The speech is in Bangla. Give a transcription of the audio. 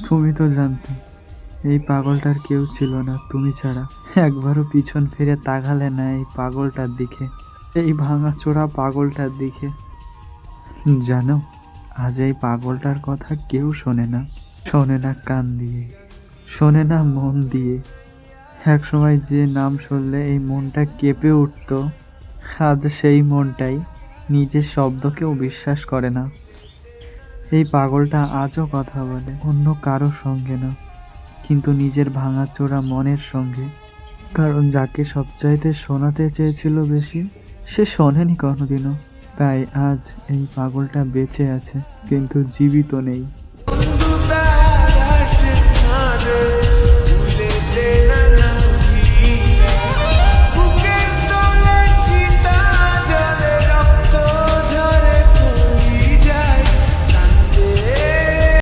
তুমি তো জানতে এই পাগলটার কেউ ছিল না তুমি ছাড়া। একবারও পিছন ফিরে তাকালে না এই পাগলটার দিকে, এই ভাঙাচোরা পাগলটার দিকে। জানো, আজ এই পাগলটার কথা কেউ শোনে না, শোনে না কান দিয়ে, শোনে না মন দিয়ে। একসময় যে নাম শুনলে এই মনটা কেঁপে উঠত, আজ সেই মনটাই নিজের শব্দকেও বিশ্বাস করে না। এই পাগলটা আজও কথা বলে অন্য কারোর সঙ্গে না, কিন্তু নিজের ভাঙাচোরা মনের সঙ্গে। কারণ যাকে সবচাইতে শোনাতে চেয়েছিল বেশি, সে শোনেনি কোনোদিনও। তাই আজ এই পাগলটা বেঁচে আছে, কিন্তু জীবিত নেই।